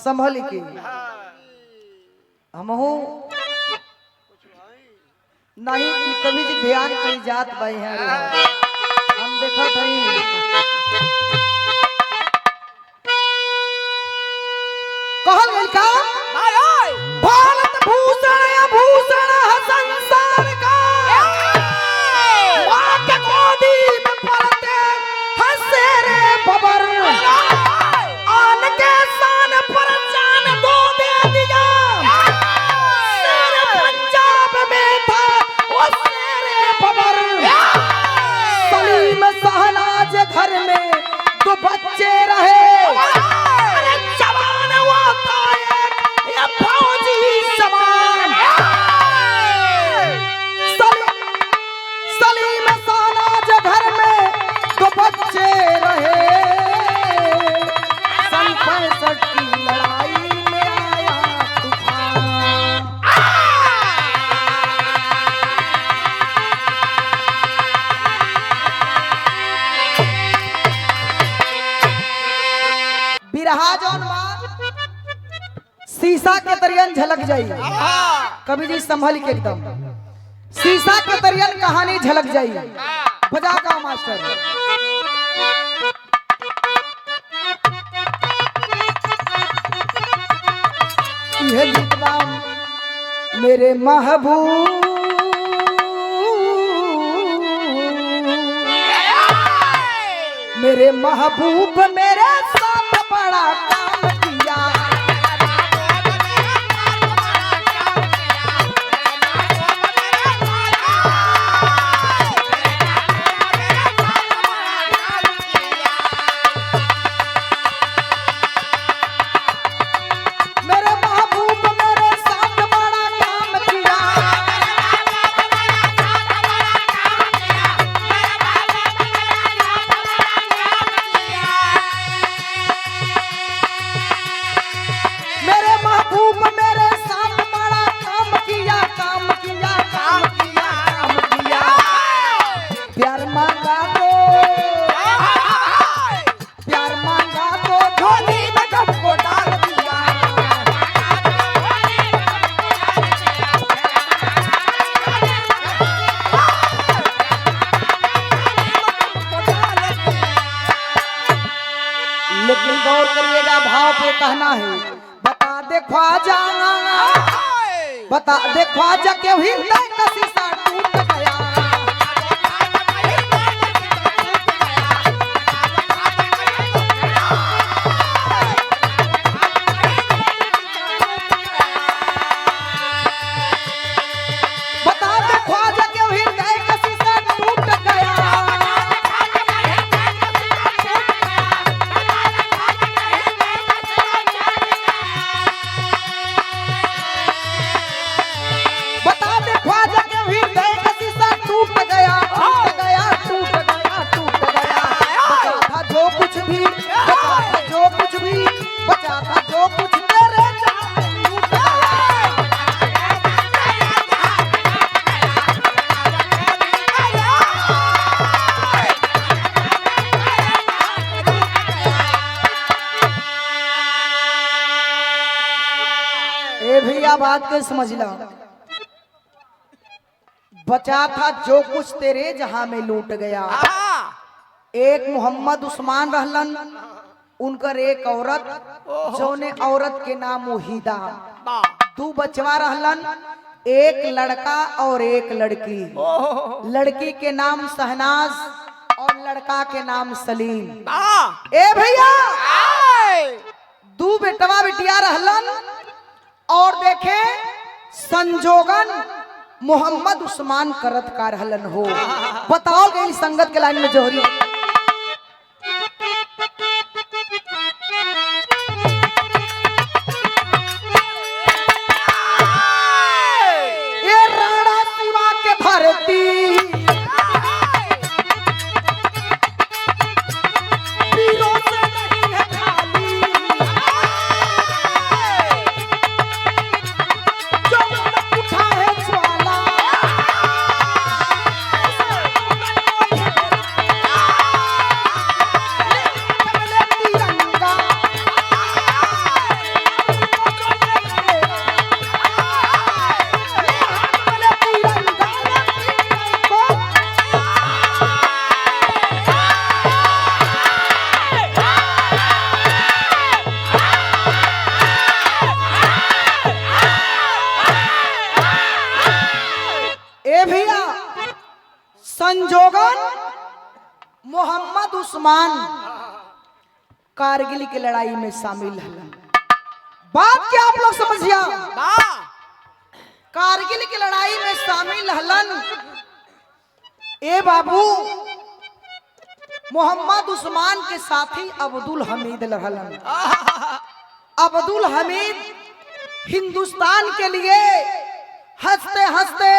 संभल के हमहू नहीं कभी जी ध्यान कहीं जात भाई हैं हम देखा था कहल गइल का भारत भूषण आभूषण संसार का माँ के गोदी में पलते हंसे रे बबर आन के शान पर जान दो दे दिया शेर पंजाब में था वो शेर बबर सलीम शहनाज घर में दो बच्चे रहे जवान वो था एक फौजी समान सलीम शहनाज घर में दो बच्चे रहे सन 65 की लड़ाई में आया तूफान बिरहा जौन बा शीशा के तरियन झलक जाई कभी जी संभल के एकदम शीशा के तरियन कहानी झलक जाई बजा का मास्टर यह गीत बा मेरे महबूब मेरे महबूब मेरे साथ बड़ा काम किया मेरे महबूब मेरे साथ बड़ा काम किया मेरे महबूब मेरे साथ बड़ा काम किया काम किया काम किया काम किया प्यार मांगा तो झोली में सबको डाल दिया लेकिन गौर करिएगा भाव पे कहना है बता दे ख्वाजा के हृदय का शीशा टूट गया बता दे ख्वाजा के हृदय का शीशा टूट गया बता दे ख्वाजा के हृदय का शीशा टूट गया टूट गया टूट गया टूट गया बचा था जो कुछ भी बचा था जो कुछ भी बचा था जो कुछ तेरे जान में लूट गया ए भैया बात के समझ ला बचा था जो कुछ तेरे जहां में लूट गया एक मोहम्मद उस्मान रहलन उनकर एक औरत जौने औरत के नाम वहीदा दो बचवा रहलन एक लड़का और एक लड़की लड़की के नाम शहनाज और लड़का के नाम सलीम ए भैया दो बेटवा बिटिया रहलन और देखे संजोगन मोहम्मद उस्मान करत का रहलन हो बताओ गई संगत के लाइन में जोहरी ये राणा शिवा के भरती पीरों से नहीं है खाली जो उठा है ज्वाला मोहम्मद उस्मान कारगिल की लड़ाई में शामिल हलन। बात क्या आप लोग समझिया, कारगिल की लड़ाई में शामिल हलन। ए बाबू, मोहम्मद उस्मान के साथी अब्दुल हमीद हलन। अब्दुल हमीद हिंदुस्तान के लिए हंसते हंसते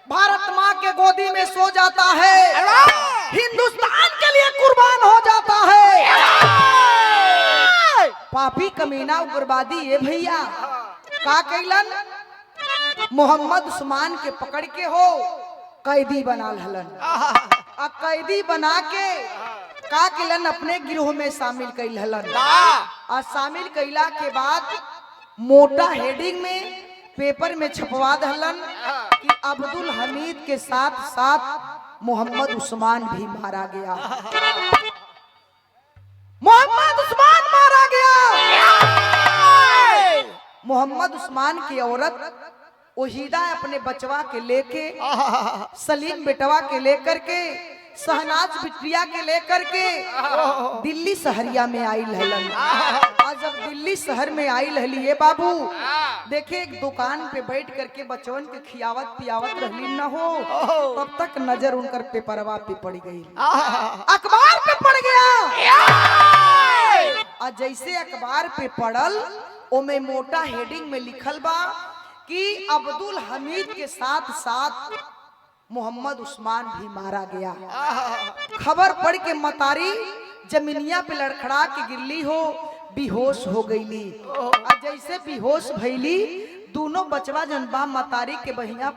भारत माँ के गोदी में सो जाता है, हिंदुस्तान के लिए कुर्बान हो जाता है। पापी कमीना उग्रवादी ये भैया का कैलन, मोहम्मद उस्मान के पकड़ के हो कैदी बना हलन। कैदी बना के का कैलन, अपने गिरोह में शामिल कैल हलन। और शामिल कैला के बाद मोटा हेडिंग में पेपर में छपवा दहलन कि अब्दुल हमीद के साथ साथ मोहम्मद उस्मान भी मारा गया। मोहम्मद उस्मान मारा गया। मोहम्मद उस्मान की औरत वहीदा अपने बचवा के लेके, सलीम बेटवा के लेकर के, शहनाज बिटिया के लेकर के दिल्ली शहरिया में आई हलन। और जब दिल्ली शहर में आई हली, ये बाबू देखे एक दुकान पे बैठ करके बचवन के खियावत पियावत रहली न हो, तब तक नजर उनकर पेपरवा पे पड़ गई, अखबार पे पड़ गया। और जैसे अखबार पे पड़ल, ओमे मोटा हेडिंग में लिखल बा कि अब्दुल हमीद के साथ साथ मोहम्मद उस्मान भी मारा गया। खबर पढ़ के मतारी जमीनिया पे लड़खड़ा के गिरली हो, बेहोश हो गईली। और जैसे बेहोश भईली, दोनों बचवा जनबा मतारी के बहिया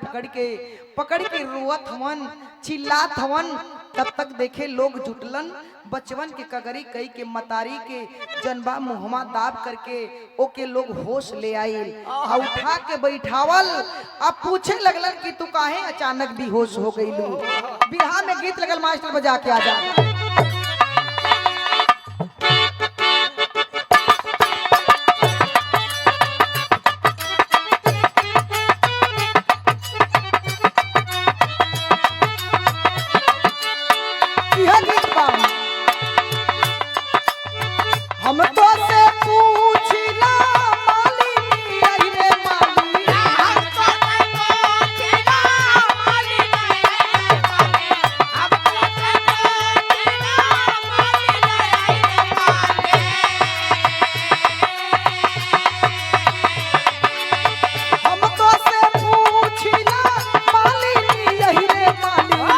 पकड़ के रोवत हवन, चिल्लात हवन। तब तक देखे लोग जुटलन, बचवन के कगरी कई के मतारी के जनबा मुहमा दाब करके ओके लोग होश ले आइल, उठा के बैठावल। अब पूछे लगलन कि तू काहे अचानक बेहोश हो गईलू। बिरहा में गीत लगल, मास्टर बजा के आ जा। हम तो से पूछला मालिनी, आई रे मालिनी, हम तो से पूछला मालिनी, आई रे मालिनी, हम तो से पूछला मालिनी, हम तो से पूछला मालिनी, आई रे मालिनी,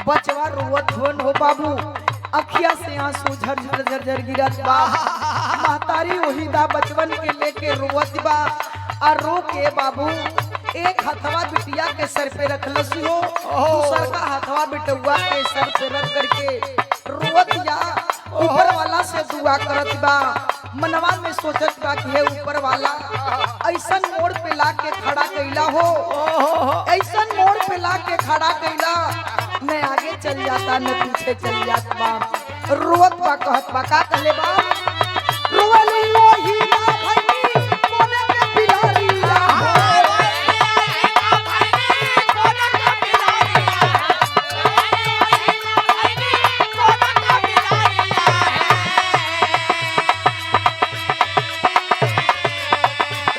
बचवा रोवत होन हो बाबू, अखिया से आंसू झरझर झरझर गिरत बा। महतारी वहीदा बचवन के लेके रोवत बा। और रो के बाबू एक हथवा बिटिया के सर पे रखलस हो, दूसर का हथवा बिटुआ के सर पे रख करके रोवत या ऊपर वाला से दुआ करत बा। मनवा में सोचत बा कि हे ऊपर वाला ऐसन मोड़ पे ला के खड़ा कैला हो, ऐसन मोड़ पे ला के खड़ा कैला, मैं आगे चल जाता न पीछे चल जाता बा। रोवत बा, कहत बा, का कहले बा, रोवली लोही ना भईनी कोने के बिलारिया हो,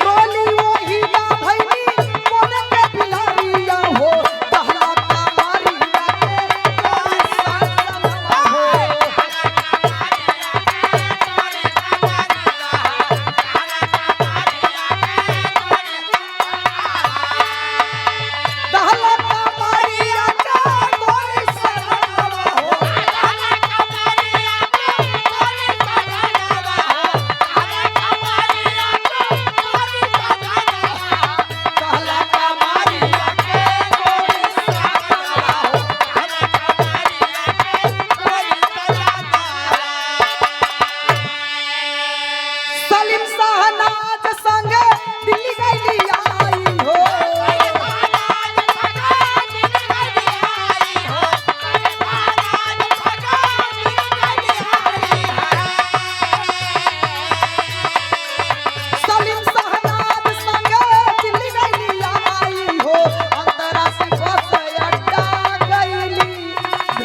रोली लोही ना भईनी कोने के बिलारिया हो, दहला का मारिया के कोई साथ हो।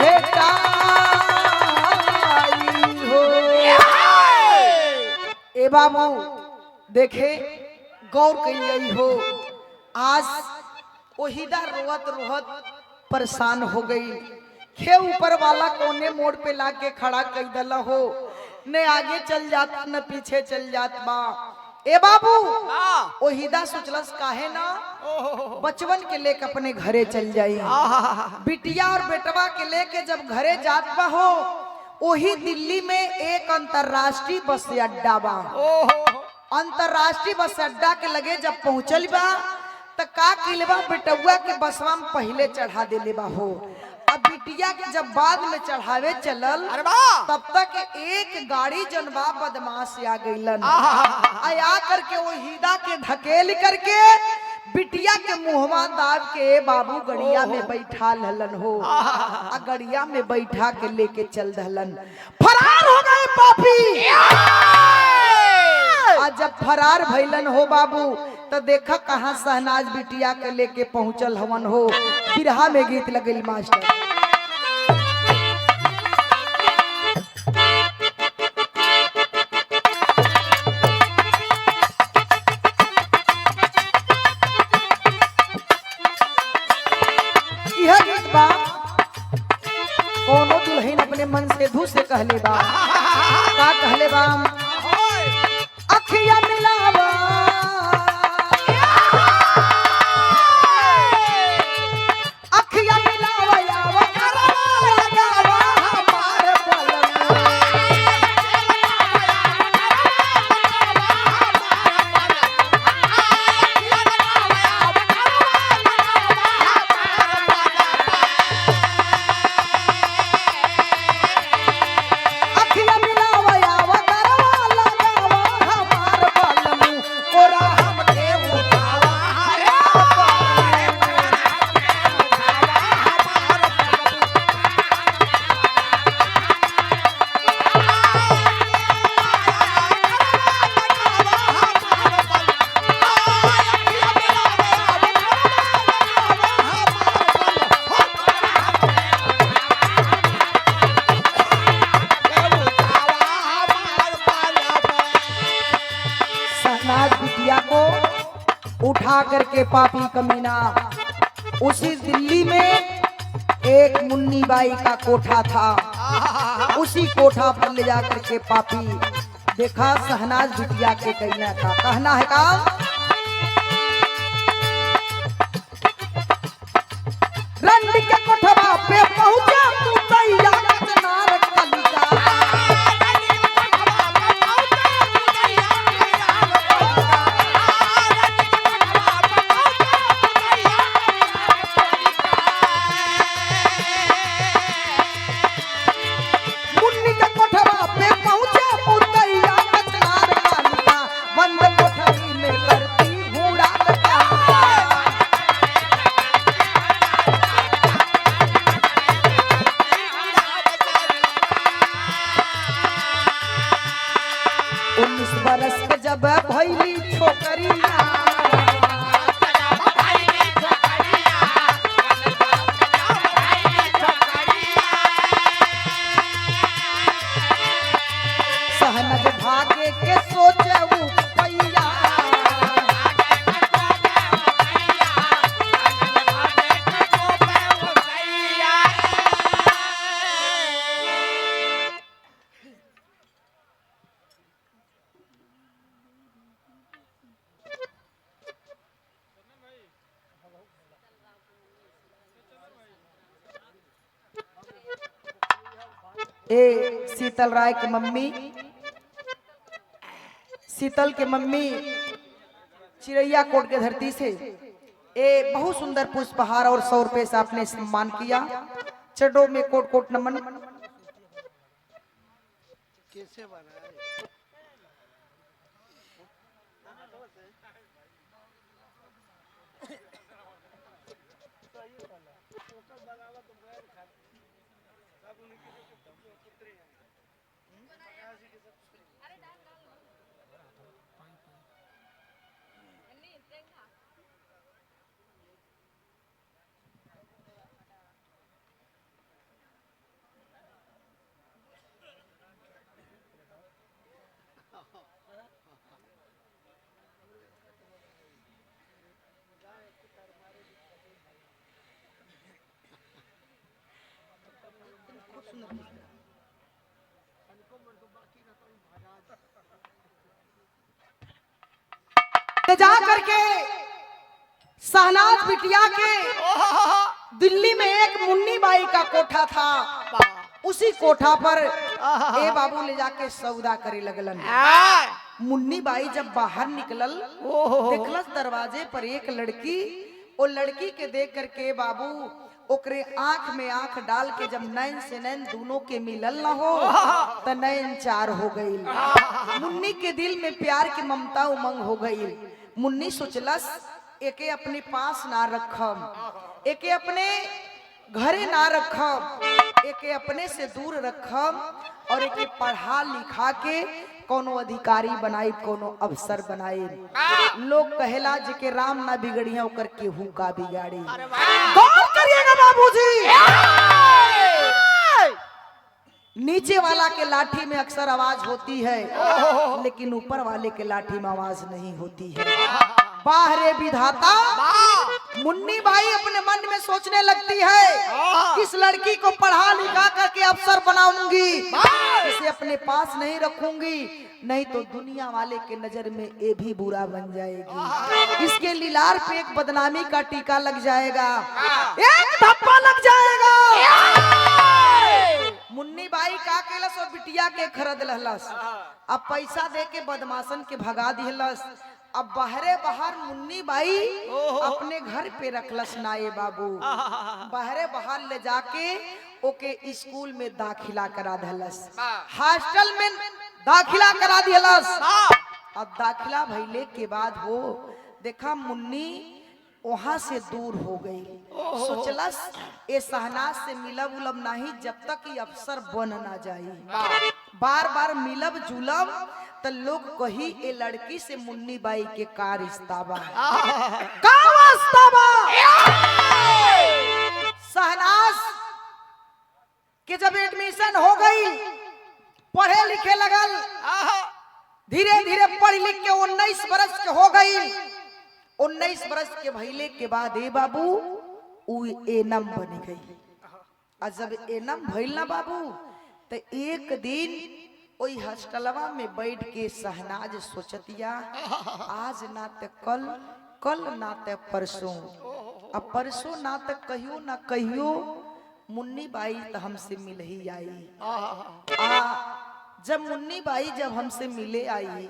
भेटाई हो। ए बाबू देखे गौर कई हो, आज ओहिदा रोहत रोहत परेशान हो गई। खे ऊपर वाला कोने मोड़ पे लाके खड़ा कर दला हो, न आगे चल जाता न पीछे चल जात बा। ए बाबू ओहिदा सोचलस काहे ना बचवन के लेके अपने घरे चल जाई। बिटिया और बेटवा के लेके जब घरे जात बा हो, वही दिल्ली में एक अंतरराष्ट्रीय बस अड्डा बा। अंतरराष्ट्रीय बस अड्डा के लगे जब पहुंचल बा त का किलबा बेटुआ के बसवा में पहले चढ़ा देले बा हो। अब बिटिया के जब बाद में चढ़ावे चलल तब तक एक गाड़ी जनबा बदमाश आ गईलन। आया करके वो हीदा के ढकेल करके बिटिया के मुहमा दाब के बाबू गड़िया में बैठा ललन हो। आ गड़िया में बैठा के लेके चल दहलन। फरार हो गए पापी। आज जब फरार भइलन हो बाबू तो देखा कहाँ शहनाज बिटिया के लेके पहुंचल हवन हो। बिरहा में गीत लगल मास्टर। यह गीत बा कोनो दुल्हन अपने मन से धू से कहले बा। का कहले बा? अखिया मिलावा अखिया मिलावा यावा करवा लगावा हमारे बलम। अखिया मिलावा यावा करवा लगावा हमारे बलम। कोरा हमके उठावा शहनाज बिटिया को उठा करके पापी कमीना उसी दिल्ली में एक मुन्नी बाई का कोठा था। उसी कोठा पर ले जा करके पापी देखा शहनाज बिटिया के कहना था। कहना है का? रंड के कोठवा पे पहुंचा तू तैया कचनार कलिका। मुन्नी के कोठवा पे पहुंचे पुतैया कचनार कलिका। बंद कोठरी में करती घूड़ा लगा। उन्नीस बरस के जब भैली छोकरिया सहनज भागे के सोचे वो पैया। ए शीतल राय की मम्मी, शीतल के मम्मी चिड़ैया कोट के धरती से ए बहुत सुंदर पुष्पहार और 100 रुपए से आपने सम्मान किया। चडो में कोट कोट नमन। कैसे बना जा करके शहनाज बिटिया के दिल्ली में एक मुन्नी बाई का कोठा था। उसी कोठा पर ए बाबू ले जाके सौदा करे लगलन। मुन्नी बाई जब बाहर निकलल देखलस दरवाजे पर एक लड़की। वो लड़की के देख करके बाबू ओकरे आंख में आंख डाल के जब नैन से नैन दोनों के मिलल न हो तो नैन चार हो गई। मुन्नी के दिल में प्यार की ममता उमंग हो गई। मुन्नी सोचलस एके अपने पास ना रखम, एके अपने घरे ना रखम, एके अपने से दूर रखम और एके पढ़ा लिखा के कोनो अधिकारी बनाई, कोनो अफसर बनाई। लोग कहेला जेके राम ना बिगड़िया ओकर केहू का बिगाड़ी। गौर करिएगा बाबूजी, नीचे वाला के लाठी में अक्सर आवाज होती है लेकिन ऊपर वाले के लाठी में आवाज नहीं होती है। बाहरे विधाता, मुन्नी बाई अपने मन में सोचने लगती है किस लड़की को पढ़ा लिखा करके अफसर बनाऊंगी, इसे अपने पास नहीं रखूंगी, नहीं तो दुनिया वाले के नजर में ये भी बुरा बन जाएगी। इसके लिलार पे एक बदनामी का टीका लग जाएगा, एक धब्बा लग जाएगा। मुन्नी बाई का केलस और बिटिया के खरीद लहलस। अब पैसा दे के बदमाशन के भगा दिहलस। अब बाहरे बाहर मुन्नी बाई अपने घर पे रखलस नाये बाबू। बाहरे बाहर ले जाके ओके स्कूल में दाखिला करा दिहलस, हॉस्टल में दाखिला करा दिहलस। अब दाखिला भइले के बाद हो देखा मुन्नी वहां से दूर हो गई। सोचलस ए शहनाज से मिलब उलब नहीं जब तक ये अफसर बन ना जाए। बार बार मिलब जुलब तो लोग कही ए लड़की से मुन्नी बाई के का रिश्ता बा, का वास्ता बा। शहनाज के जब एडमिशन हो गई, पढ़े लिखे लगल, धीरे धीरे पढ़ लिख के 19 बरस के हो गई। 19 बरस के भइले के बाद ए बाबू उ एनम बन गई। और जब एनम भइल ना बाबू तो एक दिन ओई हॉस्टलवा में बैठ के शहनाज सोचतिया आज ना ते कल, कल ना ते परसों, अब परसों ना ते कहियो ना कहियो मुन्नी बाई तो हमसे मिल ही आई। जब मुन्नी बाई जब हमसे मिले आई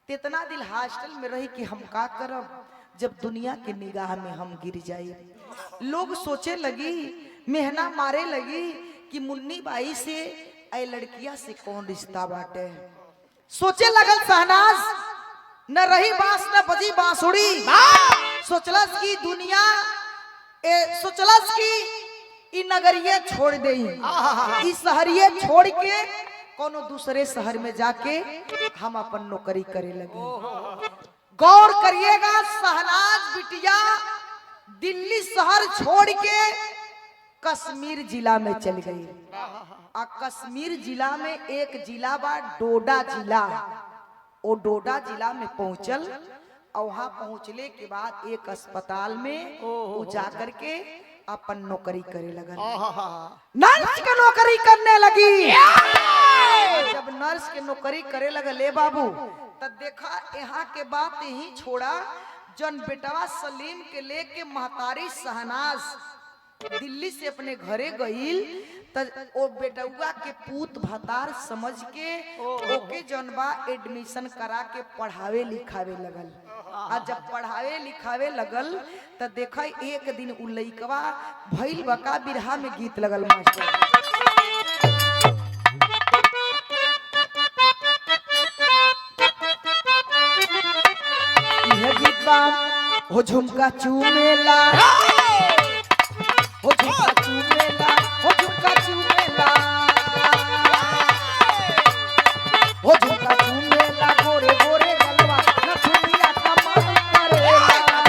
इतना दिल हॉस्टल में रही कि हम का करब जब दुनिया के निगाह में हम गिर जाए। लोग सोचे लगी, मेहना मारे लगी कि मुन्नी बाई से ऐ लड़किया से कौन रिश्ता बाटे। सोचे लगल शहनाज, न रही बांस न बजी बांसुड़ी। सोचलस की दुनिया सोचलस की इ नगरिये छोड़ देई, इ शहरिये छोड़ के कोनो दूसरे शहर में जाके हम अपन नौकरी करे लगे। गौर करिएगा, शहनाज बिटिया दिल्ली शहर छोड़ के कश्मीर जिला में चल गई। आ कश्मीर जिला में एक जिला बा डोडा जिला। वो डोडा जिला में पहुंचल और वहां पहुंचले के बाद एक अस्पताल में वो जाकर के अपन नौकरी करे लगल। नर्स के नौकरी करने लगी। जब नर्स के नौकरी करे लगल ए बाबू तब देखा यहाँ के बात यही छोड़ा, जन बेटवा सलीम के लेके महतारी शहनाज दिल्ली से अपने घरे गईल त ओ बेटुआ के पूत भतार समझ के ओके जनबा एडमिशन करा के पढ़ावे लिखावे लगल। आ जब पढ़ावे लिखावे लगल त देखा एक दिन उ लइकवा भइल बका बिरहा में गीत लगल मास्टर। यह गीत बा हो झुमका चूमेला, हो झुमका चूमेला, हो झुमका चूमेला, हो झुमका चूमेला, गोरे गोरे गलवा न दुनिया का मन करेला।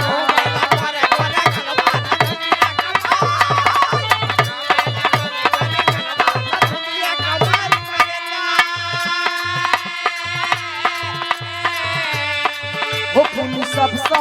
हो खून सब सा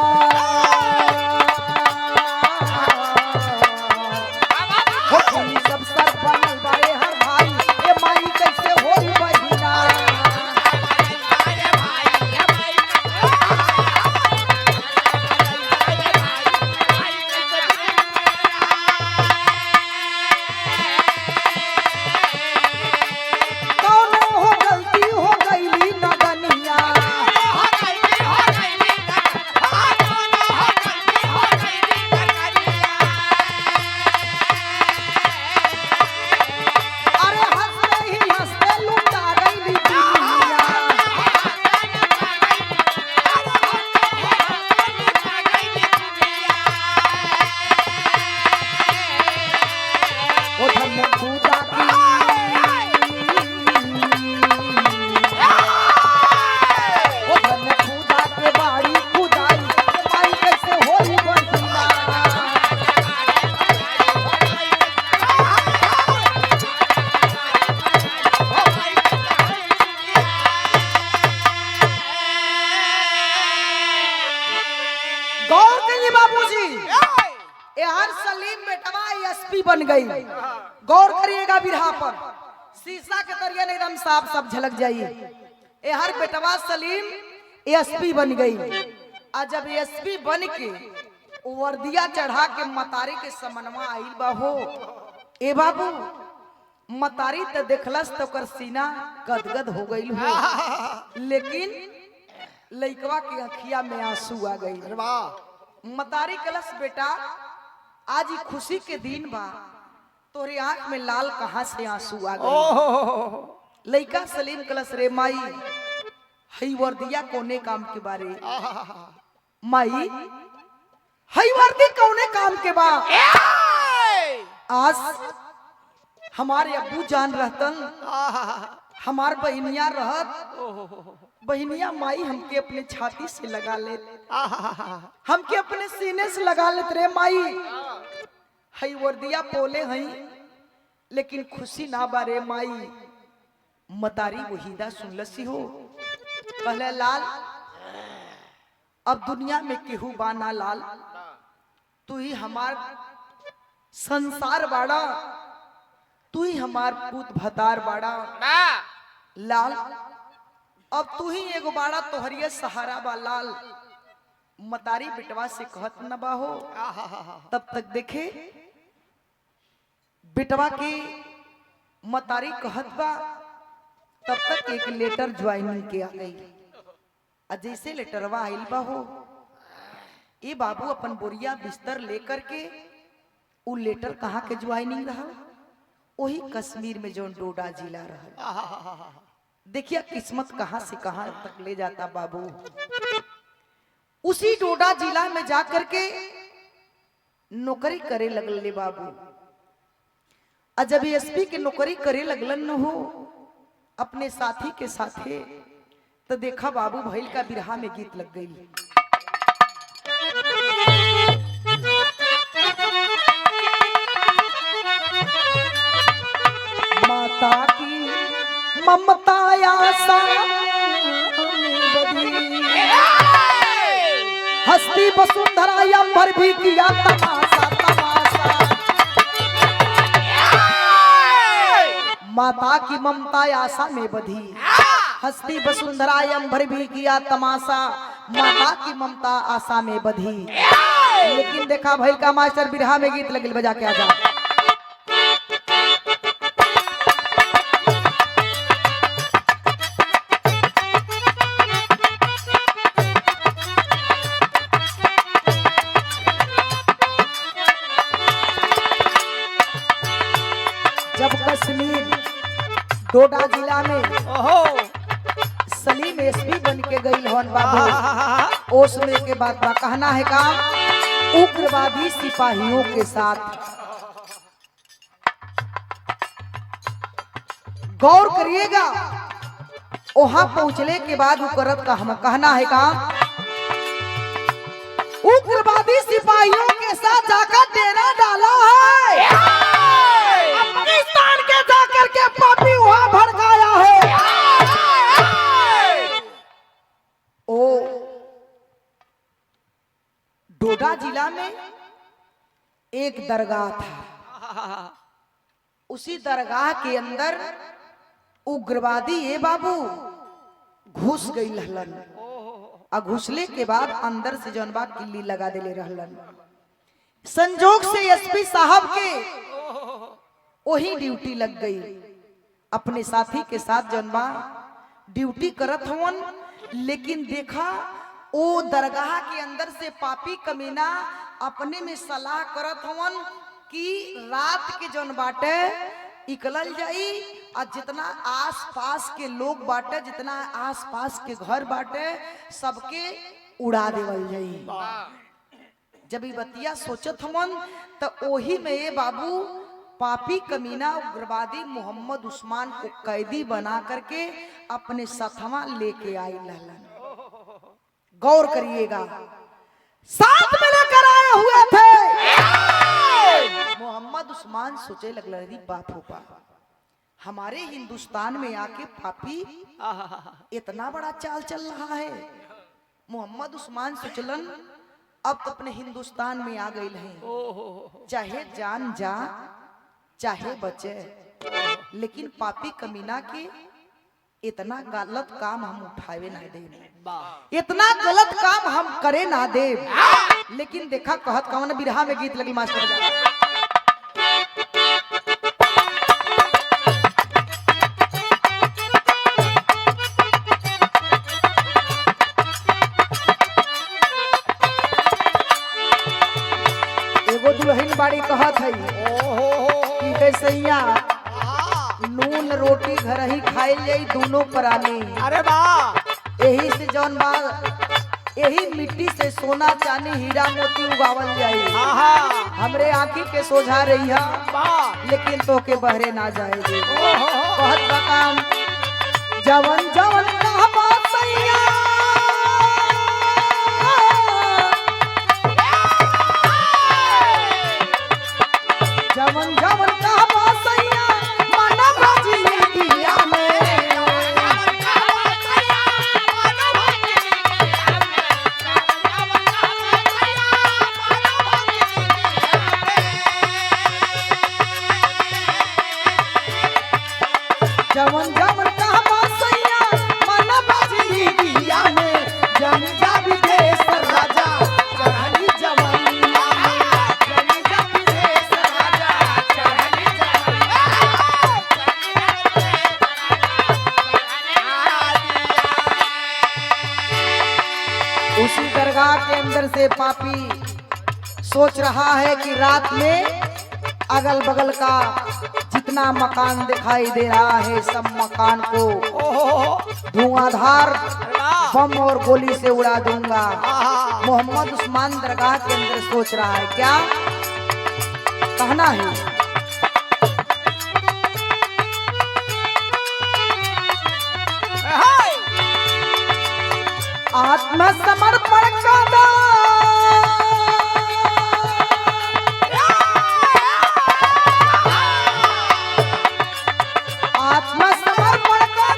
पूजा की ओ धन पूजा के बाड़ी पूजाई माई कैसे होई बहिना गौर करिए बाबूजी यार सलीम बेटवा एसपी बन गई। गौर करिएगा बिरहा पर शीशा के तरिया ने एकदम साफ साफ झलक जाइए। यार बेटवा सलीम एसपी बन गई। आज जब एसपी बन के वर्दिया चढ़ा के मतारी के समनवा आइल बाहो ए बाबू मतारी तो देखलस तो कर सीना गदगद हो गई हो लेकिन लइकवा की अखिया में आंसू आ गई। मतारी कलश बेटा आज ही खुशी के दिन बा तोरे आंख में लाल कहां से आंसू आ गए। लइका सलीम कलश रे माई हई वर्दिया कोने काम के बारे माई हई वर्दी कोने काम के बा आज हमारे अब्बू जान रहतन हमार बहनिया रहत बहनिया माई हमके अपने छाती से लगा ले हमके अपने सीने से लगा लेत रे माई हई वर्दिया पोले हई लेकिन खुशी ना बारे माई मतारी वहीदा सुनलसी हो कहले लाल अब दुनिया में केहू बाना लाल तू ही हमार संसार बाड़ा तू ही हमार पूत भतार बाड़ा लाल अब तू ही एगो बाड़ा तोहरिया सहारा बा लाल मतारी बिटवा से कहत न बाहो तब तक देखे बिटवा के मतारी कहत बा तब तक एक लेटर ज्वाइनिंग के आ गई। जैसे लेटरवा आइल बाहो ये बाबू अपन बोरिया बिस्तर लेकर के उ लेटर कहाँ के ज्वाइनिंग रहा वही कश्मीर में जो डोडा जिला रहा। देखिए किस्मत कहां से कहां तक ले जाता बाबू। उसी डोडा जिला में जाकर के नौकरी करे लगले बाबू। जब एसपी के नौकरी करे लगलन न हो अपने साथी के साथे तो देखा बाबू भैल का बिरहा में गीत लग गई। माता की ममता आशा हस्ती वसुंधरा अंबर भी किया तमाशा तमाशा। माता की ममता आशा में बधी हस्ती वसुंधरा अंबर भी किया तमाशा माता की ममता आशा में बधी। लेकिन देखा भाई का मास्टर बिरहा में गीत लगिल बजा के आजा। जब कश्मीर डोडा जिला में सलीम एसपी बन के गई हन बाबू ओसमे के बाद का कहना है का उग्रवादी सिपाहियों के साथ गौर करिएगा। वहां पहुंचने के बाद करत का हम कहना है का उग्रवादी सिपाहियों के साथ जाकर डेरा डाला है अफगानिस्तान के जाकर के पापी वहां भड़काया है। ओ डोडा जिला में एक दरगाह था उसी दरगाह के अंदर उग्रवादी ये बाबू घुस गई रहलन आ घुसले के बाद अंदर से जनबा किल्ली लगा देले रहलन। संजोग से एसपी साहब के वही ड्यूटी लग गई अपने साथी के साथ जनबा ड्यूटी करत हवन। लेकिन देखा ओ दरगाह के अंदर से पापी कमीना अपने में सलाह करत हवन कि रात के जन बाटे निकलल जाई और जितना आस पास के लोग बाटे जितना आस पास के घर बाटे सबके उड़ा देवल जाई। जब ये बतिया सोचत हमन तो ओही में ये बाबू पापी कमीना उग्रवादी मोहम्मद उस्मान को कैदी बना करके अपने सथवा लेके आई लहलन। गौर करिएगा, साथ में लेकर आए हुए थे। मोहम्मद उस्मान सोचे लगल रही बाप हो बाप, हमारे हिंदुस्तान में आके पापी इतना बड़ा चाल चल रहा है। मोहम्मद उस्मान सोचलन अब तो अपने हिंदुस्तान में आ गए हैं, चाहे जान जा चाहे बचे, लेकिन पापी कमीना के इतना गलत काम हम उठावे ना दे, इतना गलत काम हम करे ना दे। लेकिन देखा कहत कवन बिरहा में गीत लगी मास्टर। एगो दुल्हन बाड़ी कहत है कि कैसैया नून रोटी घर ही खाई जाई दोनों प्राणी। अरे वाह, यही से जौन बा यही मिट्टी से सोना चांदी हीरा मोती उगावल जाई। हमरे आँखी के सोझा रही है लेकिन तो के बहरे ना जाएगी। कहत बा काम जवन जवन कहबा सैया, जवन जवन कहबा सैया माना बाजी दिया में। जवन जवन कहबा सैया माना बाजी दिया में, जन जा विदेश राजा चढ़ली जवानिया में, जन जा विदेश राजा चढ़ली जवानिया। उसी दरगाह के अंदर से पापी सोच रहा है कि रात में अगल बगल का जितना मकान दिखाई दे रहा है सब मकान को धुआंधार बम और गोली से उड़ा दूंगा। मोहम्मद उस्मान दरगाह के अंदर सोच रहा है, क्या कहना है? आत्मसमर्पण का आत्मसमर्पण का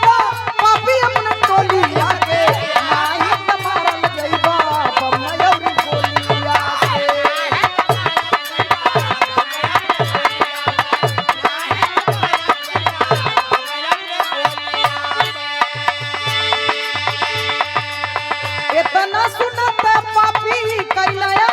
पापी अपना टोली आके नाही तमारल जइबा बमयौरी गोलिया से। इतना सुनता पापी कैलाया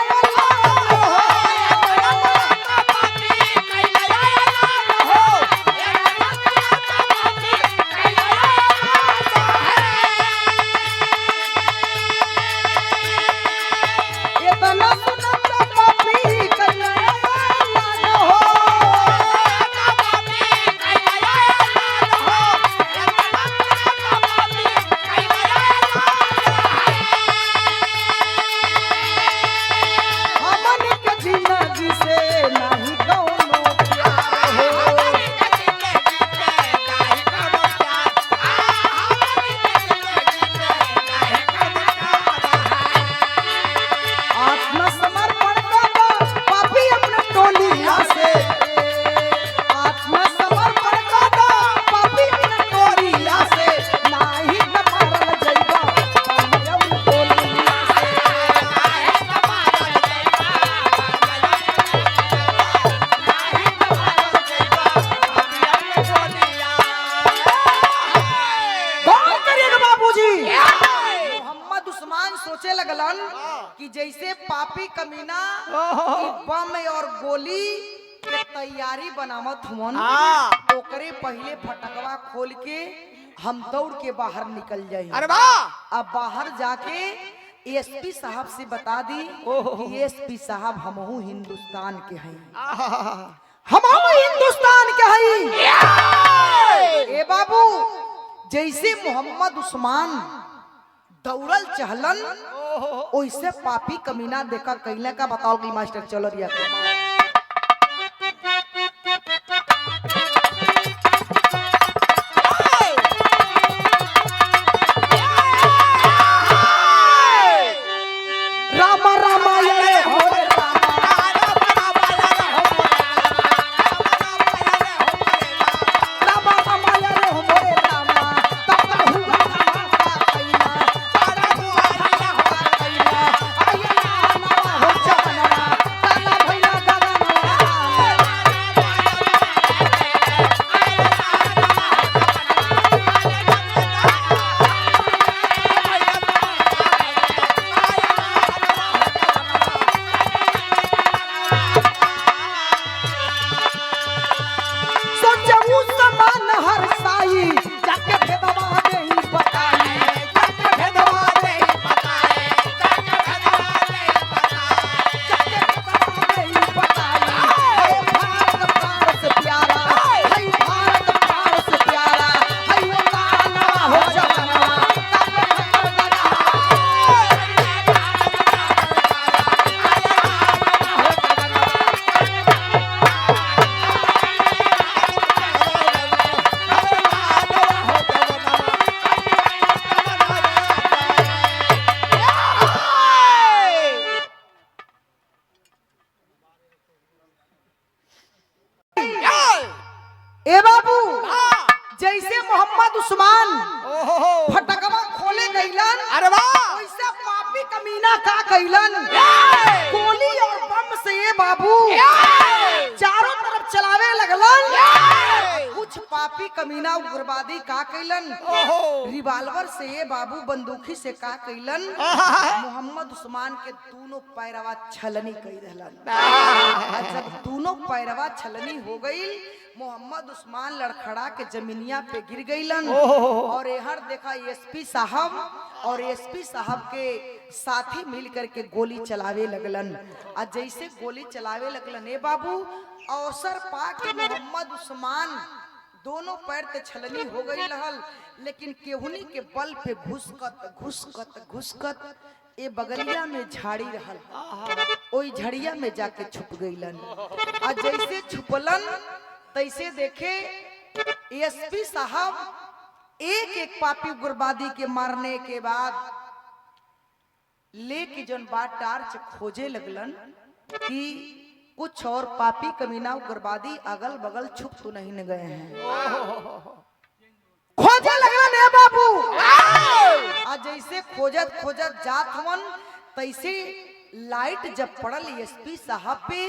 सोचे लगलन कि जैसे पापी कमीना बम और गोली के तैयारी बनावत हुवन, ओकरे पहले फटकवा खोल के हम दौड़ के बाहर निकल जाए। अरे वाह, अब बाहर जाके एसपी साहब से बता दी कि एसपी साहब हमहू हिंदुस्तान के हैं, हमहू हिंदुस्तान के हैं। ए बाबू, जैसे मोहम्मद उस्मान दौड़ल चहलन ओइसे पापी कमीना देखा कैले का बताओ कि मास्टर चलो रिया उस्मान हर साई जाके भेदवा दे बताई जाके भेदवा दे बताई जाके भेदवा दे बताई हे भारत प्राण से प्यारा हे भारत प्राण से प्यारा हे लाना हो जवाना ए बाबू जैसे मोहम्मद उस्मान फटकवा खोले गईलन अरे वाह वैसे पापी कमीना का कैलन गोली और बम से ये बाबू चारों तरफ चलावे लगलन कुछ पापी कमीना उग्रवादी का कैलन रिवाल्वर से ये बाबू बंदूकी से का कैलन मोहम्मद उस्मान के दोनों पैरवा छलनी कई रहलन जब दोनों पैरवा छलनी हो गई मोहम्मद उस्मान लड़खड़ा के जमीनिया पे गिर गईलन और एहर देखा एसपी साहब और एसपी साहब के साथी मिल करके गोली चलावे लगलन और जैसे गोली चलावे लगलन ए बाबू अवसर पाके मोहम्मद उस्मान दोनों पैर ते छलनी हो गई रहल लेकिन केहुनी के बल पे घुसकत ए बगलिया में झाड़ी रहल ओई झड़िया में जाके छुप गईलन और जैसे छुपलन तैसे देखे एसपी साहब एक एक पापी उग्रवादी के मारने के बाद लेके जन बात टार्च खोजे लगलन कि कुछ और पापी कमीना उग्रवादी अगल बगल छुप तो नहीं न गए हैं खोजे लगलन है बाबू आज जैसे खोजत खोजत जात हवन तैसे लाइट जब पड़ल एसपी साहब पे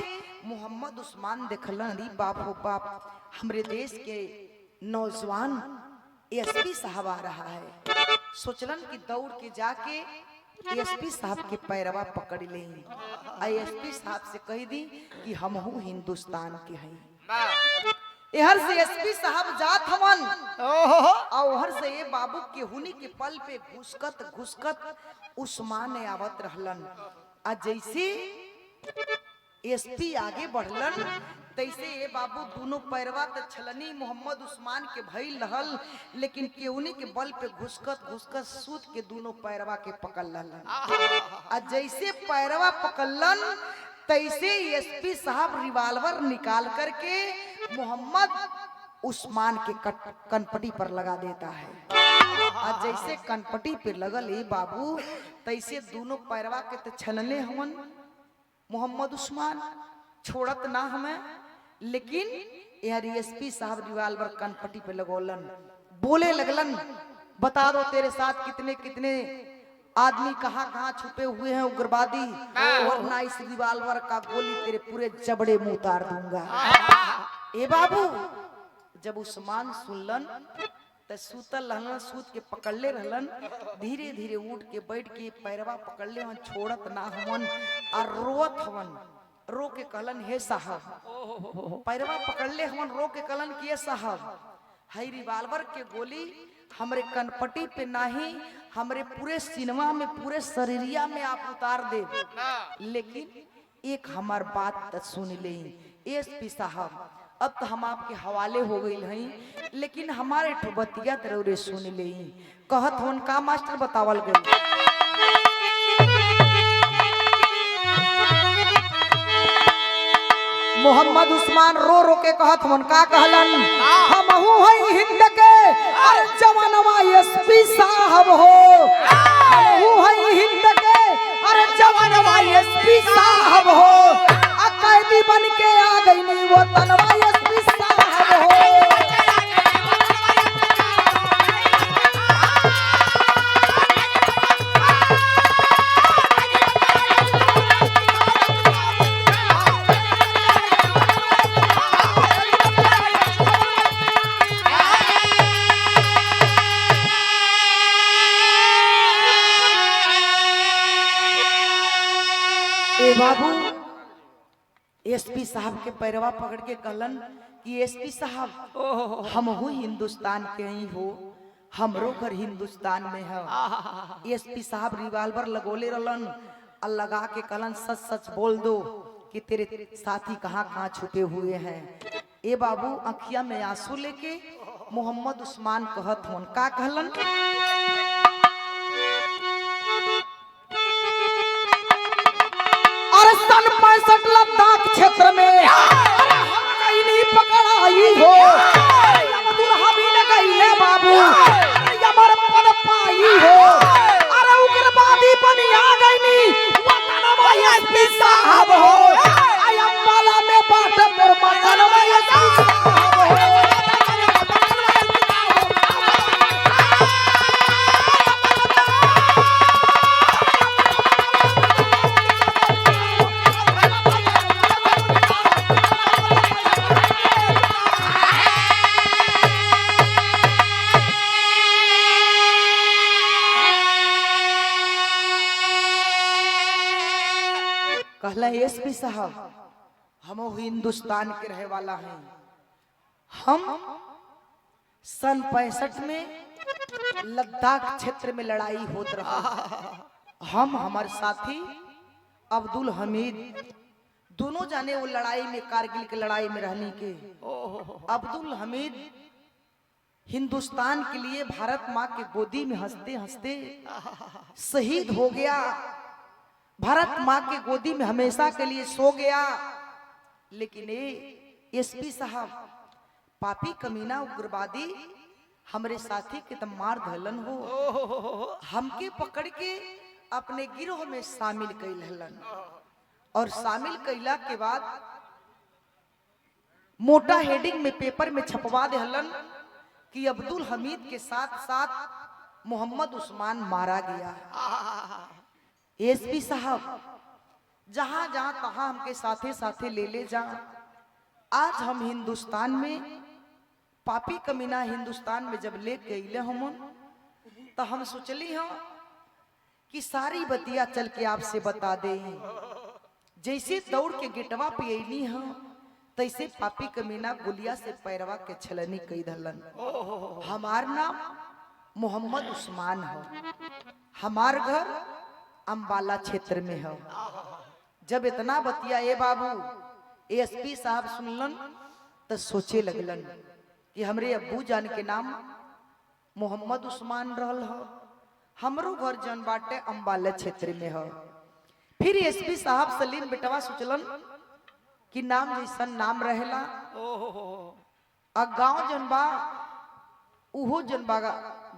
मोहम्मद उस्मान देखलन अरे बाप हो बाप हमरे देश के नौजवान एसपी साहब आ रहा है सोचलन कि दौड़ के जाके एसपी साहब के पैरवा पकड़ ले एसपी साहब से कह दी कि हम हिंदुस्तान के हैं एहर से एसपी साहब जात हवन और से ये बाबू के हुनी के पल पे घुसकत उस्मान आवत रहलन आ जैसे एसपी आगे बढ़लन तैसे ये बाबू दोनों पैरवा त छलनी मोहम्मद उस्मान के भइल रहल लेकिन केहुनी के बल पे घुसकत सूत के दोनों पैरवा के पकड़ ललन आ जैसे पैरवा पकड़लन तैसे एसपी साहब रिवाल्वर निकाल करके मोहम्मद उस्मान के कनपटी पर लगा देता है आज जैसे कनपटी पे लगल ए बाबू तैसे दोनों पैरवा के तो छलने हमन मोहम्मद उस्मान छोड़त ना हमें लेकिन यार एसपी साहब रिवाल्वर कनपटी पे लगोलन बोले लगलन बता दो तेरे साथ कितने कितने आदमी कहाँ छुपे हुए हैं उग्रवादी वरना इस रिवाल्वर का गोली तेरे पूरे जबड़े मुंह उतार दूंगा ए बाबू जब उस्मान सुनलन तो सूतल रहलन सूत के पकड़ ले रहलन धीरे धीरे उठ के बैठ के पैरवा पकड़ ले हवन छोड़त ना हवन और रोवत हवन रो के कहलन हे साहब पैरवा पकड़ ले हवन रो के कहलन कि हे साहब हाई रिवाल्वर के गोली हमरे कनपटी पे नाही हमरे पूरे सिनेमा में पूरे शरीरिया में आप उतार दे लेकिन एक हमार बात सुन ले एसपी साहब अब तो हम आपके हवाले हो गई हैं लेकिन हमारे बतिया तरोरे सुन ले कहत होन का मास्टर बतावल गई मोहम्मद उस्मान रो रो के कहत होन का कहलन हमहू हई हिंद के अरे जवानवा एसपी साहब हो हमहू हई हिंद के अरे जवानवा एसपी साहब हो कैदी बन के आ गई नहीं वो तनवा एसपी साहब हो ए एसपी साहब के पैरवा पकड़ के कहलन कि एसपी साहब हम हो हिंदुस्तान के ही हो, हमरो घर हिंदुस्तान में है। एसपी साहब रिवाल्वर लगोले रहलन और लगा के कहलन सच सच बोल दो कि तेरे साथी कहाँ कहाँ छुपे हुए हैं। ए बाबू अखिया में आंसू लेके मोहम्मद उस्मान कहत होन का कहलन, अरे सन 65 लद्दाख क्षेत्र में हम कहीं नहीं पकड़ाई हो, अब्दुल हमीद कहिले बाबू अमर पद पाई हो, अरे उग्रवादी बनिया गईनी वतनवा एसपी साहब हो, आई अम्बाला में बाट पर वतनवा एसपी साहब हो। कहला एसपी साहब हम हिंदुस्तान के रहे वाला हैं, हम सन 65 में लद्दाख क्षेत्र में लड़ाई होत रहा, हम हमारे साथी अब्दुल हमीद दोनों जाने वो लड़ाई में कारगिल की लड़ाई में रहने के। अब्दुल हमीद हिंदुस्तान के लिए भारत माँ के गोदी में हंसते हंसते शहीद हो गया, भारत माँ के गोदी में हमेशा के लिए सो गया। लेकिन एसपी साहब पापी कमीना उग्रवादी हमरे साथी के तम मार धलन हो, हमके पकड़ के अपने गिरोह में शामिल कैल हलन और शामिल कैला के बाद मोटा हेडिंग में पेपर में छपवा दे हलन कि अब्दुल हमीद के साथ साथ मोहम्मद उस्मान मारा गया। एसपी साहब जहां जहां तहां हमके साथे साथे ले ले जा। आज हम हिंदुस्तान में पापी कमीना हिंदुस्तान में जब ले गए हम तो हम सोचली हम कि सारी बतिया चल के आपसे बता दे। जैसे दौड़ के गेटवा पे अली हम तैसे पापी कमीना गुलिया से पैरवा के छलनी कई धलन। हमार नाम मोहम्मद उस्मान है, हमार घर अम्बाला क्षेत्र में है। जब इतना बतिया ए बाबू एसपी साहब सुनलन तो सोचे लगलन कि हमरे अब्बू जान के नाम मोहम्मद उस्मान रहल हो, हमरो घर जन बाटे अम्बाला क्षेत्र में हो। फिर एसपी साहब सलीम बेटवा सोचलन कि नाम जैसन नाम रहेला आ गांव जन बा उहो जन बा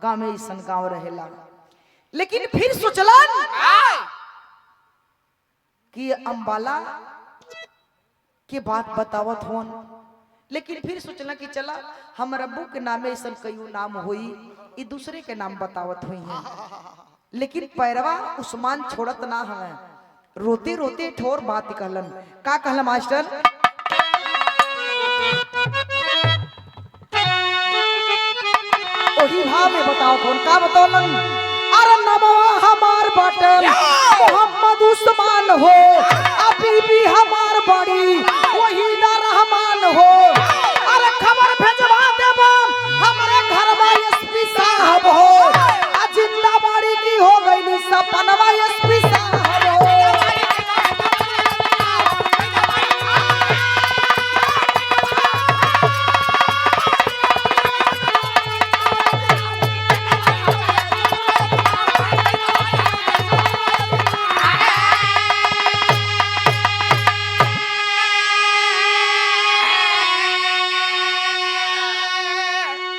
गांव में ऐसन गांव रहेला। लेकिन फिर सोचलन कि अम्बाला के बात बतावत होन, लेकिन फिर सोचला कि चला हमर अब्बू के नामे ऐसा कई नाम होई, ई दूसरे के नाम बतावत हुई हैं। लेकिन पैरवा उस्मान छोड़त ना हमें, रोते रोते ठोर बात कहलन। का कहला मास्टर, ओही भाव में बताओ कौन का बतावलन। अरे नमवा हमार बाटे मोहम्मद उस्मान हो, अभी भी हमार बड़ी वहीदा रहमान हो। अरे खबर भेजवा देबो हमरे घर में एसपी साहब हो, आ जिंदा बाड़ी की हो गई सपनवा एसपी साहब हो।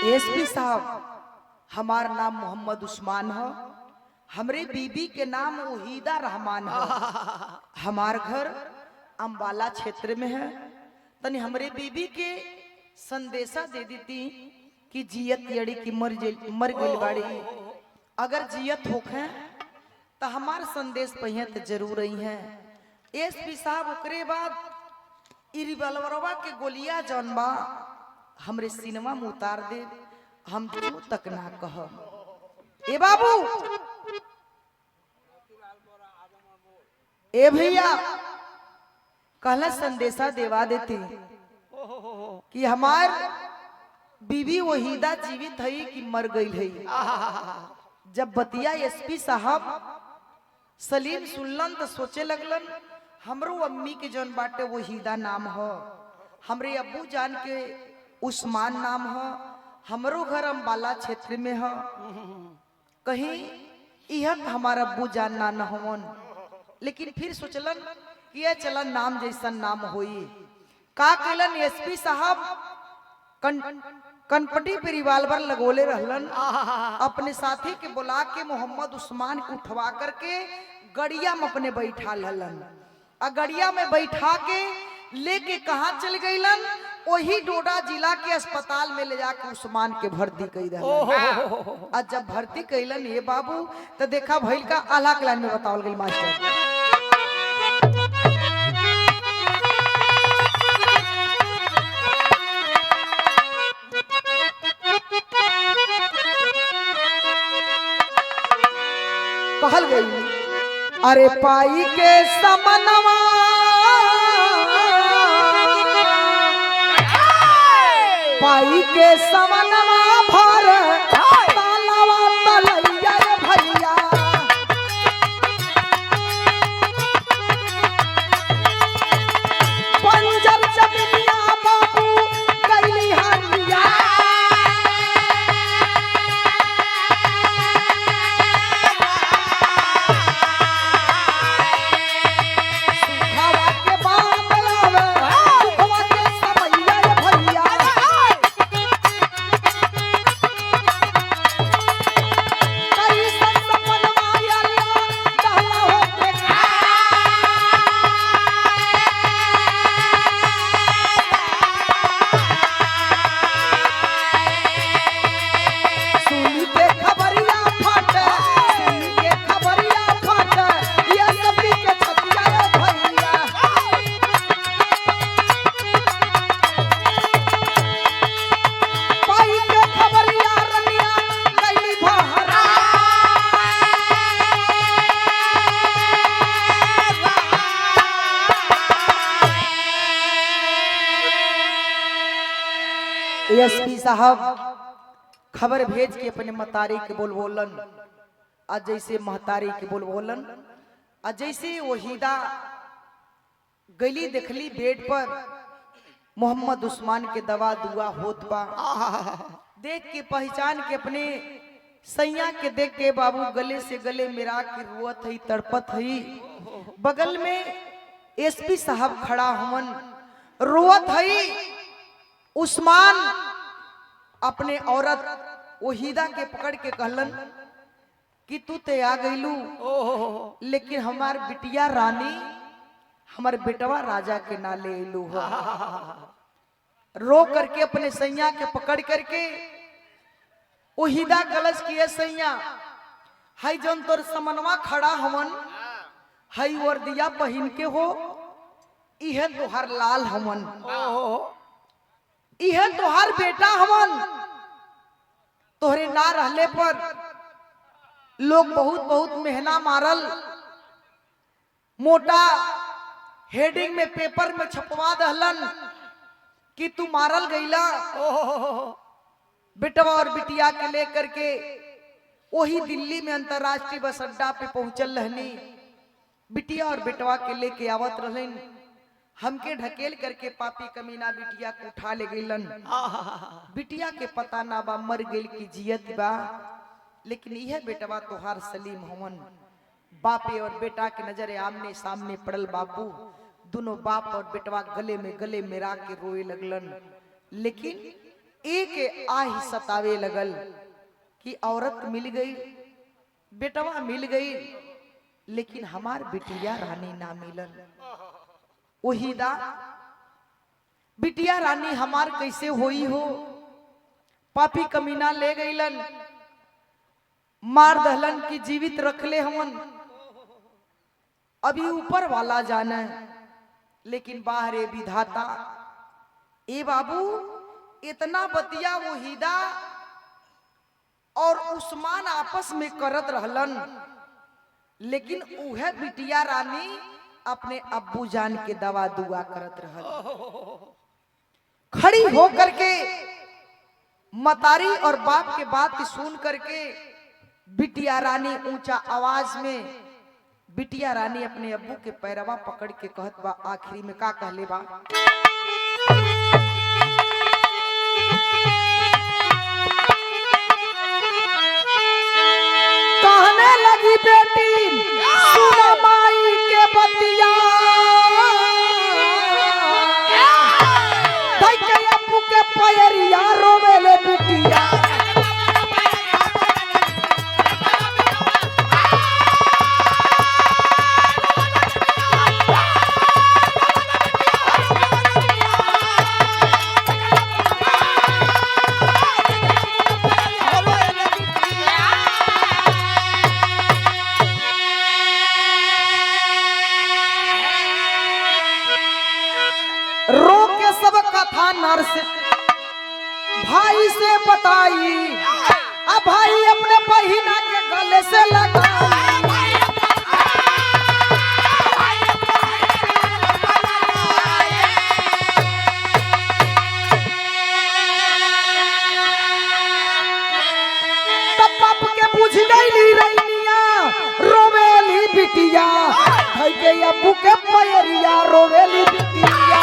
एसपी साहब हमार नाम मोहम्मद उस्मान हो, हमरे बीबी के नाम वहीदा रहमान हो, हमार घर अम्बाला क्षेत्र में है। तनी हमरे बीबी के संदेशा दे देती कि जियत यड़ी की मर गई बाड़ी, अगर जियत होखे तो हमार संदेश पहिए तो जरूर ही है। एसपी साहब ओकरे बाद ई रिवॉल्वरवा के गोलियां जौन बा हमरे सिनेमा में उतार दे, हम तू तक ना कह। ए बाबू ए भैया कहला संदेशा देवा देते कि हमार बीवी वहीदा जीवित है कि मर गई है। जब बतिया एसपी साहब सलीम सुनलन तो सोचे लगलन हमरो अम्मी के जौन बाटे वहीदा नाम हो, हमरे अब्बू जान के उस्मान नाम हो, हमरो घर अम्बाला क्षेत्र में हो, कहीं यह हमारा अब्बू जान ना न होवन। लेकिन फिर सोचलन कि यह चलन नाम जैसा नाम होई। का कैलन एसपी साहब कनपटी पे रिवाल्वर लगोले रहलन, अपने साथी के बुला के मोहम्मद उस्मान को उठवा करके गड़िया में अपने बैठा ललन, और गड़िया में बैठा के लेके कहाँ चल गईलन, वही डोडा जिला के अस्पताल में ले जाके उस्मान के भर्ती कई। और जब भर्ती कैलन ये बाबू तो देखा भइल का अलग लाइन में बतावल गई मास्टर। कहल गई अरे पाई के समनवा पाई के समनवा भर तालवा तलैया रे भैया, पंजर जमिनिया बाबू कैली हरिया, सुखवा के बादल आवे सुखवा के समैया रे भैया, कैसन सपनवा अल्लाह कहला होके सुनी के खबरिया फट, सुनी के खबरिया फट, ये सभी के छतिया रे भैया, पाई के खबरिया रनिया कैली बहरा, एसपी साहब खबर भेज के अपने महतारी के बोलन, आज जैसे महतारी के बोलन, आज जैसे वहीदा गली देखली बेड पर मोहम्मद उस्मान के दवा दुआ होत बा, देख के पहचान के अपने सैया के देख के बाबू गले से गले मिला के रोवत है तड़पत है। बगल में एसपी साहब खड़ा हुवन रोवत है। उस्मान अपने औरत वहीदा के पकड़ के कहलन कि तू ते आ गईलू, लेकिन हमार बिटिया रानी हमार बेटवा राजा के ना ले लू हो। रो करके अपने सैया के पकड़ करके वहीदा कलश किए सैया हई जन तोर समनवा खड़ा हमन, हई वर्दिया पहन के हो, इहे तोहार लाल हमन, इहे तोहार बेटा हमन, तोहरे ना रहले पर लोग बहुत बहुत मेहना मारल, मोटा हेडिंग में पेपर में छपवा दहलन कि तू मारल गईला। बेटवा और बिटिया के लेकर के वही दिल्ली में अंतरराष्ट्रीय बस अड्डा पे पहुंचल रहनी, बिटिया और बेटवा के लेके आवत रहन, हमके ढकेल करके पापी कमीना बिटिया को उठा ले गईलन। बिटिया के पता ना बा मर गईल की जियत बा, लेकिन यह बेटवा तोहार सलीम हमन। बापे और बेटा के नजर आमने सामने पड़ल बापू, दोनों बाप और बेटवा गले में गले मिला के रोए लगलन। लेकिन एक आह सतावे लगल कि औरत मिल गई, बेटवा मिल गई, लेकिन हमार बिटिया रानी ना मिलल। वहीदा बिटिया रानी हमार कैसे होई हो, पापी कमीना ले गईलन, मार दहलन की जीवित रखले हमन, अभी ऊपर वाला जाने, लेकिन बाहरे विधाता। ए बाबू इतना बतिया वहीदा और उस्मान आपस में करत रहलन, लेकिन उहे बिटिया रानी अपने अब्बू जान के दवा दुआ करत रहल। खड़ी होकर के मतारी और बाप के बात सुन करके बिटिया रानी ऊंचा आवाज में बिटिया रानी अपने अब्बू के पैरवा पकड़ के कहत बा, आखिरी में का कहले बा, कहने लगी बेटी सुनो माई के बतिया, धई के अब्बू के पैरिया रोवेले बिटिया। रो के सब कथा नर्स भाई से बताई, अब भाई अपने बहिना के गले से लगाई। तब बाप के बुझ गई रैनिया रोवेली बिटिया, भाई के अब्बू के पैरिया रोवेली बिटिया।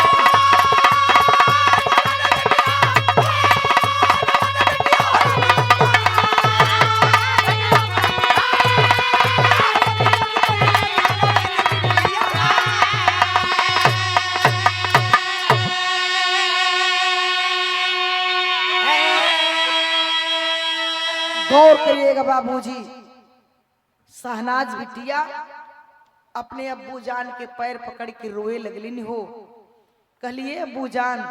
गौर करिएगा बाबूजी, शहनाज बिटिया अपने अब्बू जान के पैर पकड़ के रोए लगलिन हो। कहलिए अब्बू जान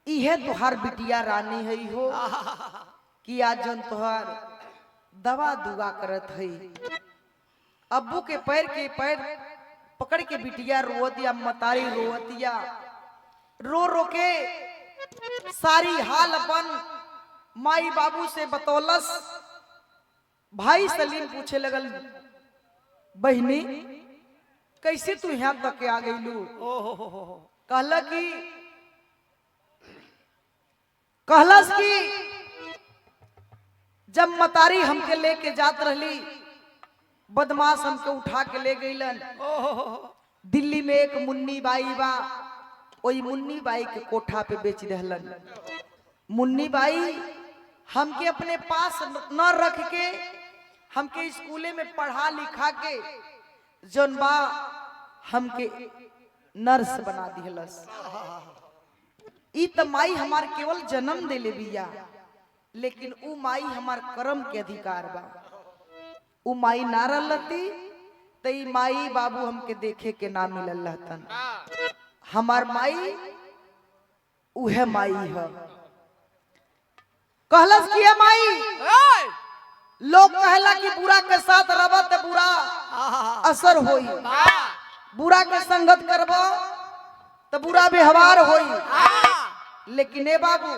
इहे तुहार बिटिया रानी है हो कि आज जन तुहार दवा दुआ करत है। अब्बू के पैर पकड़ के बिटिया रोवतिया, मतारी रोवतिया, रो रो के सारी हाल अपन माई बाबू से बतौलस। भाई सलीम पूछे लगल, बहनी कैसे तू यहाँ तक आ गईलू? कहलस कि जब मतारी हमके लेके जात रहली, बदमाश हमके उठा के ले गईलन। दिल्ली में एक मुन्नी बाई बा, वही मुन्नी बाई के कोठा पे बेच रहलन। मुन्नी बाई हमके अपने पास न रख के हमके स्कूले में पढ़ा लिखा के जौन बा हमके नर्स बना दिहलस। ई त माई हमार केवल जन्म देले बिया, लेकिन उ माई हमार कर्म के अधिकार बा। उ माई ना रहती त ई माई बाबू हमके देखे के ना मिलल रहतन। हमार माई उहे माई है। कहलस कि माई लोग कहला कि बुरा के साथ रब त बुरा असर होई, बुरा के संगत करबो तो बुरा व्यवहार होई। लेकिन ए बाबू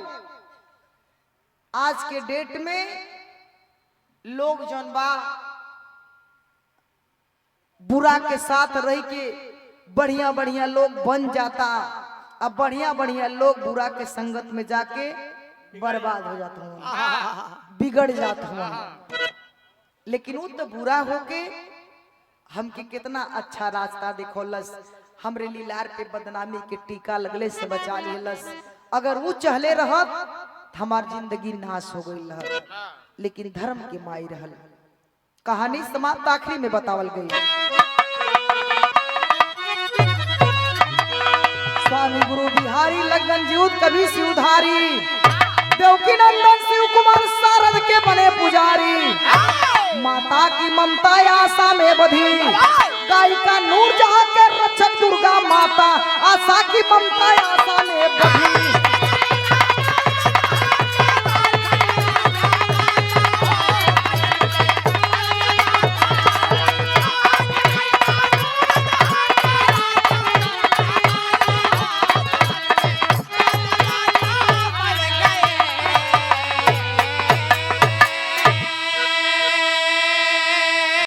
आज के डेट में लोग जौन बा बुरा के साथ रह के बढ़िया बढ़िया लोग बन जाता, अब बढ़िया बढ़िया लोग बुरा के संगत में जाके बर्बाद हो जाता हूँ, बिगड़ जाता हूँ। लेकिन वो तो बुरा होके हमके कितना अच्छा रास्ता दिखोलस, हमरे लीलार पे बदनामी के टीका लगले से बचा लेलस। अगर वो चहले रहत हमार जिंदगी नाश हो गई रहत, लेकिन धर्म के माई रहल। कहानी समाप्त आखिरी में बतावल गई। स्वामी गुरु बिहारी लगन जीउत कभी से उधारी, देवकी नंदन शिव कुमार शारद के बने पुजारी। माता की ममता आशा में बधी, गायिका नूर जहां के रक्षक दुर्गा माता, आशा की ममता आशा में बधी।